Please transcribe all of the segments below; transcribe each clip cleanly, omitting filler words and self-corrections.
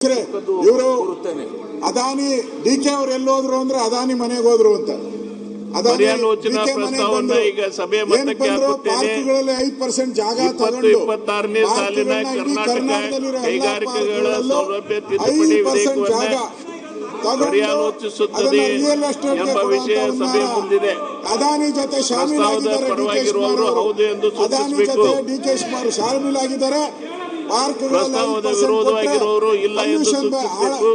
ಇವರು ಅದಾನಿ ಡಿಕೆ ಅವರು ಎಲ್ಲೋದ್ರು ಅಂದ್ರೆ ಅದಾನಿ ಮನೆಗೆ ಹೋದ್ರು ಅಂತ. ಪರ್ಯಾಲೋಚನಾ ಪ್ರಸ್ತಾವವನ್ನು ಈಗ ಸಭೆ ಮಟ್ಟಕ್ಕೆ ಪಾರ್ಕ್ಗಳಲ್ಲಿ 5% ಜಾಗ ತಗೊಂಡು 26ನೇ ಸಾಲಿನ ಕರ್ನಾಟಕ ಕೈಗಾರಿಕೆಗಳ ಸೌಲಭ್ಯ ತಿದ್ದುಪಡಿ ವಿಧೇಯಕವನ್ನು ಪರ್ಯಾಲೋಚಿಸುತ್ತದೆ ಎಂಬ ವಿಷಯ ಸಭೆ ಮುಂದಿದೆ. ಅದಾನಿ ಜೊತೆ ಪ್ರಸ್ತಾವದ ಪರವಾಗಿರುವವರು ಹೌದು ಎಂದು ಸೂಚಿಸಬೇಕು. ಡಿಕೆ ಶಿವಕುಮಾರ್ ಶಾಮೀಲಾಗಿದ್ದಾರೆ. ಪ್ರಸ್ತಾವದ ವಿರೋಧವಾಗಿರುವವರು ಇಲ್ಲ ಎಂದು ಸೂಚಿಸಬೇಕು.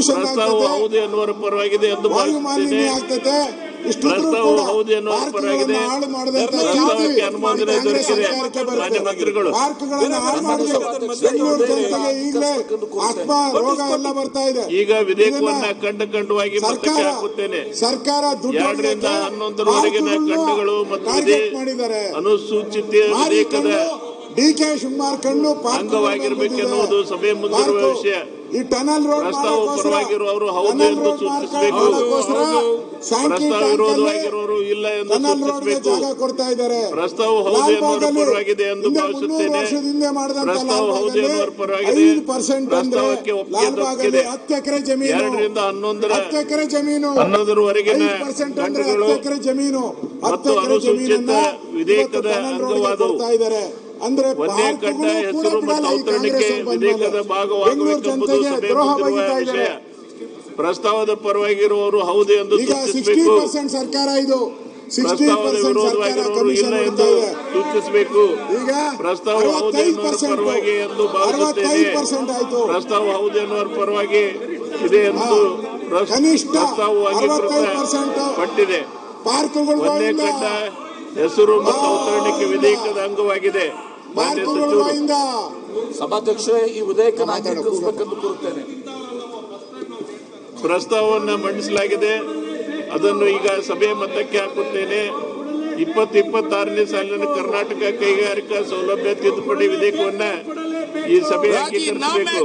ಪ್ರಸ್ತಾವ ಹೌದು ಎನ್ನುವರ ಪರವಾಗಿದೆ ಎಂದು ಭಾವಿಸುತ್ತೇನೆ. ಪ್ರಸ್ತಾವ ಹೌದು ಎನ್ನುವರ ಪರವಾಗಿದೆ. ಪ್ರಸ್ತಾವಕ್ಕೆ ಅನುಮೋದನೆ ದೊರೆತಿದೆ. ಮಾನ್ಯ ಮಂತ್ರಿಗಳು ಈಗ ವಿಧೇಯಕವನ್ನ ಖಂಡವಾಗಿ ಮತಕ್ಕೆ ಹಾಕುತ್ತೇನೆ. ಸರ್ಕಾರ 2 ರಿಂದ 11ರವರೆಗಿನ ಖಂಡಗಳು ಮತ್ತು ಅನುಸೂಚಿತ ವಿಧೇಯಕದ ಡಿಕೆ ಶಿವಕುಮಾರ್ ಕಣ್ಣು ಅಂಗವಾಗಿರಬೇಕೆನ್ನುವುದು ಸಭೆ ಮುಂದಿರುವ ವಿಷಯ. ಈ ಟನಲ್ ರೋಡ್ ಪ್ರಸ್ತಾವ ಪರವಾಗಿರುವವರು ಹೌದು ಎಂದು ಸೂಚಿಸಬೇಕು. ಪ್ರಸ್ತಾವ ವಿರೋಧವಾಗಿರುವವರು ಇಲ್ಲ ಎಂದು ಸೂಚಿಸಬೇಕು. ಪ್ರಸ್ತಾವ ಹೌದು ಎನ್ನುವರ ಪರವಾಗಿದೆ ಎಂದು ಭಾವಿಸುತ್ತೇನೆ. ಪ್ರಸ್ತಾವ ಹೌದು ಎನ್ನುವರ ಪರವಾಗಿದೆ. ಪ್ರಸ್ತಾವಕ್ಕೆ ಒಪ್ಪಿಗೆ ದೊರಕಿದೆ. 2 ರಿಂದ 11ರವರೆಗಿನ ಖಂಡಗಳು ಮತ್ತು ಅನುಸೂಚಿತ ವಿಧೇಯಕದ ಅಂಗವಾದವು. ಒಂದೇ ಖಂಡ ಹೆಸರು ಮತ್ತು ಅವತರಣಿಕೆ ವಿಧೇಯಕದ ಭಾಗವಾಗಬೇಕೆಂಬುದು ಸಭೆ ಮುಂದಿರುವ ವಿಷಯ. ಪ್ರಸ್ತಾವದ ಪರವಾಗಿರುವವರು ಹೌದು ಎಂದು ಸೂಚಿಸಬೇಕು. ಪ್ರಸ್ತಾವದ ವಿರೋಧವಾಗಿರುವವರು ಇಲ್ಲ ಎಂದು ಸೂಚಿಸಬೇಕು. ಪ್ರಸ್ತಾವ ಹೌದು ಎನ್ನುವರ ಪರವಾಗಿ ಎಂದು ಭಾವಿಸುತ್ತೇನೆ. ಪ್ರಸ್ತಾವ ಹೌದು ಎನ್ನುವರ ಪರವಾಗಿ ಇದೆ ಎಂದು ಪ್ರಸ್ತಾವವು ಅಂಗೀಕೃತಪಟ್ಟಿದೆ. ಒಂದೇ ಖಂಡ ಹೆಸರು ಮತ್ತು ಅವತರಣಿಕೆ ವಿಧೇಯಕದ ಅಂಗವಾಗಿದೆ. ಮಾನ್ಯ ಸಚಿವರು ಸಭಾಧ್ಯಕ್ಷರೇ, ಈ ವಿಧೇಯಕ ಅಂಗೀಕರಿಸಬೇಕೆಂದು ಕೋರುತ್ತೇನೆ. ಪ್ರಸ್ತಾವವನ್ನು ಮಂಡಿಸಲಾಗಿದೆ. ಅದನ್ನು ಈಗ ಸಭೆ ಮತಕ್ಕೆ ಹಾಕುತ್ತೇನೆ. 26ನೇ ಸಾಲಿನ ಕರ್ನಾಟಕ ಕೈಗಾರಿಕಾ ಸೌಲಭ್ಯ ತಿದ್ದುಪಡಿ ವಿಧೇಯಕವನ್ನ ಈ ಸಭೆ ಅಂಗೀಕರಿಸಬೇಕು.